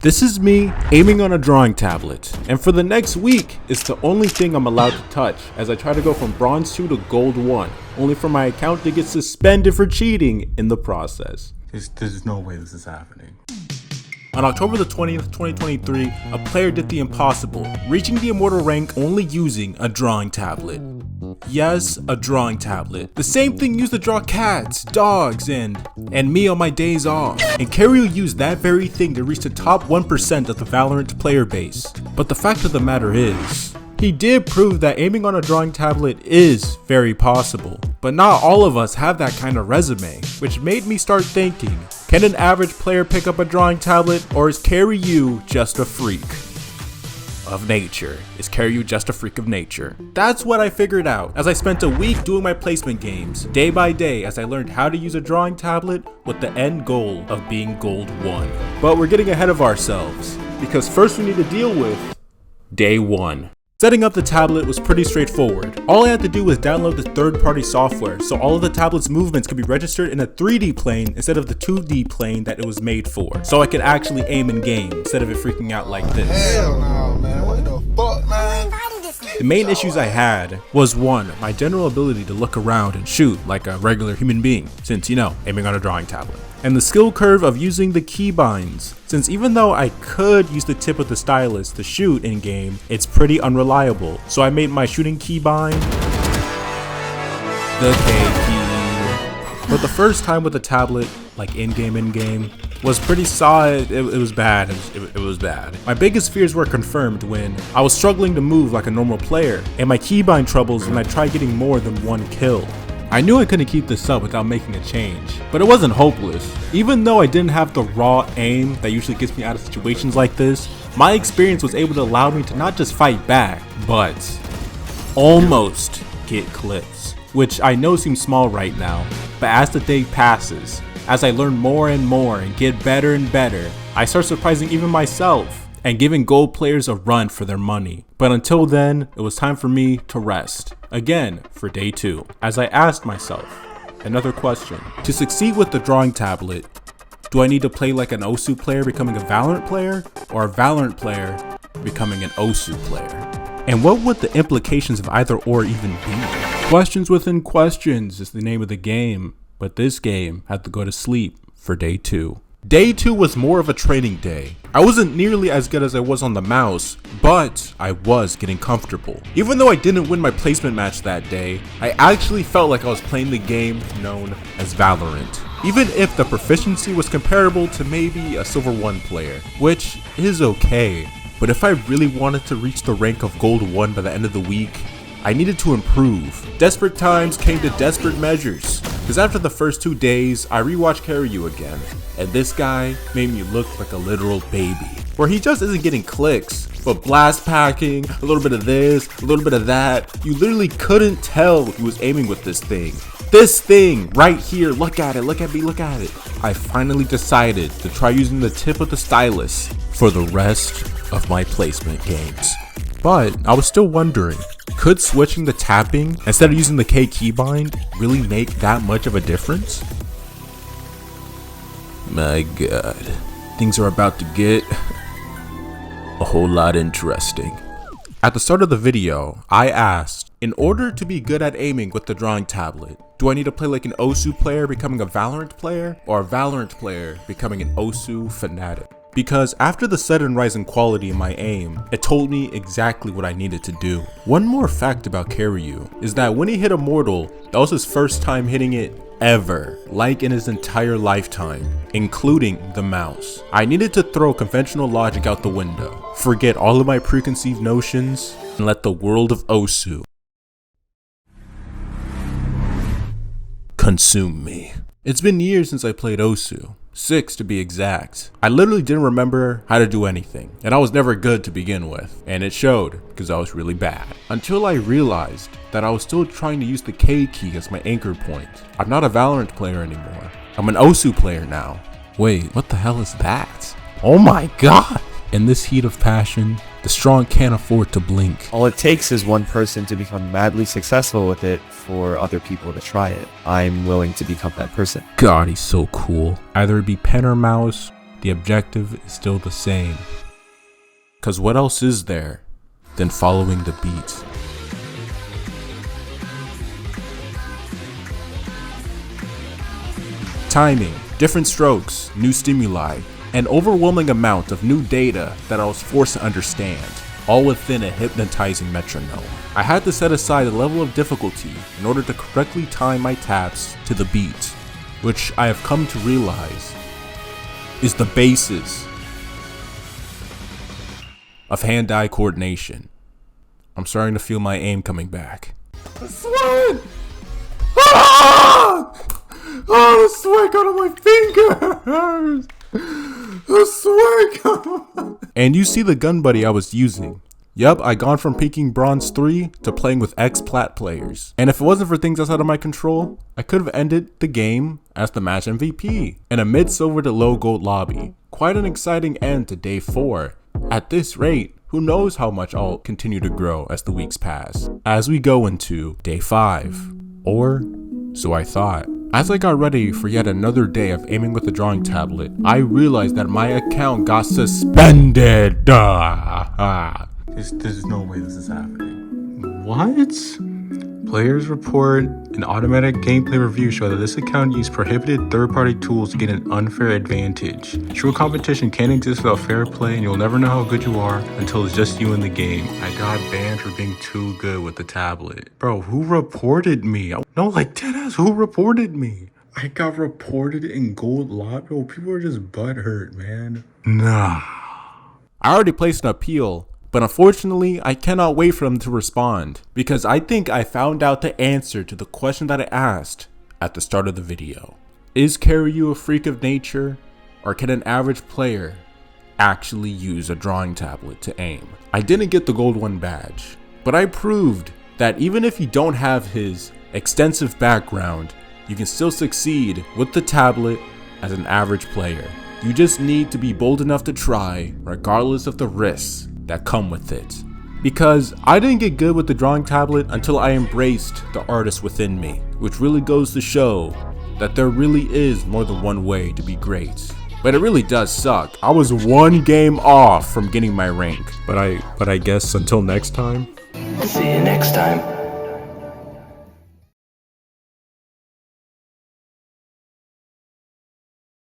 This is me aiming on a drawing tablet, and for the next week, it's the only thing I'm allowed to touch as I try to go from bronze 2 to gold 1, only for my account to get suspended for cheating in the process. There's no way this is happening. On October the 20th, 2023, a player did the impossible, reaching the immortal rank only using a drawing tablet. Yes, a drawing tablet. The same thing used to draw cats, dogs, and me on my days off. And Kariyu used that very thing to reach the top 1% of the Valorant player base. But the fact of the matter is, he did prove that aiming on a drawing tablet is very possible. But not all of us have that kind of resume, which made me start thinking, can an average player pick up a drawing tablet, or is Kariyu just a freak of nature? Is Kariyu just a freak of nature? That's what I figured out as I spent a week doing my placement games, day by day, as I learned how to use a drawing tablet with the end goal of being gold 1. But we're getting ahead of ourselves, because first we need to deal with day 1. Setting up the tablet was pretty straightforward. All I had to do was download the third-party software so all of the tablet's movements could be registered in a 3D plane instead of the 2D plane that it was made for, so I could actually aim in game instead of it freaking out like this. Hell no, man. What the fuck, man? The main issues I had was 1, my general ability to look around and shoot like a regular human being, since, you know, aiming on a drawing tablet. And the skill curve of using the keybinds, since even though I could use the tip of the stylus to shoot in game, it's pretty unreliable. So I made my shooting keybind the K key. But the first time with the tablet, like in-game, was pretty solid. It was bad. It was bad. My biggest fears were confirmed when I was struggling to move like a normal player, and my keybind troubles when I tried getting more than 1 kill. I knew I couldn't keep this up without making a change, but it wasn't hopeless. Even though I didn't have the raw aim that usually gets me out of situations like this, my experience was able to allow me to not just fight back, but almost get clips, which I know seems small right now, but as the day passes, as I learn more and more and get better and better, I start surprising even myself and giving gold players a run for their money. But until then, it was time for me to rest. Again, for day 2, as I asked myself another question. To succeed with the drawing tablet, do I need to play like an Osu player becoming a Valorant player, or a Valorant player becoming an Osu player? And what would the implications of either or even be? Questions within questions is the name of the game, but this game had to go to sleep for day 2. Day 2 was more of a training day. I wasn't nearly as good as I was on the mouse, but I was getting comfortable. Even though I didn't win my placement match that day, I actually felt like I was playing the game known as Valorant. Even if the proficiency was comparable to maybe a Silver 1 player, which is okay. But if I really wanted to reach the rank of Gold 1 by the end of the week, I needed to improve. Desperate times came to desperate measures. Because after the first 2 days, I rewatched Kariyu again, and this guy made me look like a literal baby. Where he just isn't getting clicks, but blast packing, a little bit of this, a little bit of that. You literally couldn't tell he was aiming with this thing. This thing right here, look at it, look at me, look at it. I finally decided to try using the tip of the stylus for the rest of my placement games. But I was still wondering, could switching the tapping instead of using the K keybind really make that much of a difference? My god, things are about to get a whole lot interesting. At the start of the video, I asked, in order to be good at aiming with the drawing tablet, do I need to play like an Osu player becoming a Valorant player, or a Valorant player becoming an Osu fanatic? Because after the sudden rise in quality in my aim, it told me exactly what I needed to do. One more fact about Kariyu is that when he hit Immortal, that was his first time hitting it ever, like in his entire lifetime, including the mouse. I needed to throw conventional logic out the window, forget all of my preconceived notions, and let the world of Osu consume me. It's been years since I played Osu. 6 to be exact. I literally didn't remember how to do anything, and I was never good to begin with, and it showed because I was really bad. Until I realized that I was still trying to use the K key as my anchor point. I'm not a Valorant player anymore. I'm an Osu player now. Wait, what the hell is that? Oh my god! In this heat of passion, the strong can't afford to blink. All it takes is one person to become madly successful with it for other people to try it. I'm willing to become that person. God, he's so cool. Either it be pen or mouse, the objective is still the same. Cause what else is there than following the beat? Timing, different strokes, new stimuli, an overwhelming amount of new data that I was forced to understand, all within a hypnotizing metronome. I had to set aside a level of difficulty in order to correctly time my taps to the beat, which I have come to realize is the basis of hand-eye coordination. I'm starting to feel my aim coming back. The sweat! Ah! Oh, the sweat got on my fingers! The sweat got on my... And you see the gun buddy I was using. Yup, I gone from peaking bronze 3 to playing with ex-plat players. And if it wasn't for things outside of my control, I could have ended the game as the match MVP in a mid-silver to low gold lobby. Quite an exciting end to day 4. At this rate, who knows how much I'll continue to grow as the weeks pass, as we go into day 5. Or so I thought. As I got ready for yet another day of aiming with the drawing tablet, I realized that my account got suspended. There's no way this is happening. What? Players report an automatic gameplay review show that this account used prohibited third-party tools to get an unfair advantage. True competition can't exist without fair play, and you'll never know how good you are until it's just you in the game. I got banned for being too good with the tablet. Bro, who reported me? No, like TenZ, who reported me? I got reported in gold lobby. Bro, people are just butthurt, man. Nah. I already placed an appeal, but unfortunately, I cannot wait for them to respond, because I think I found out the answer to the question that I asked at the start of the video. Is Kariyu a freak of nature, or can an average player actually use a drawing tablet to aim? I didn't get the gold 1 badge, but I proved that even if you don't have his extensive background, you can still succeed with the tablet as an average player. You just need to be bold enough to try, regardless of the risks that come with it. Because I didn't get good with the drawing tablet until I embraced the artist within me, which really goes to show that there really is more than one way to be great. But it really does suck. I was 1 game off from getting my rank. But I guess until next time. See you next time.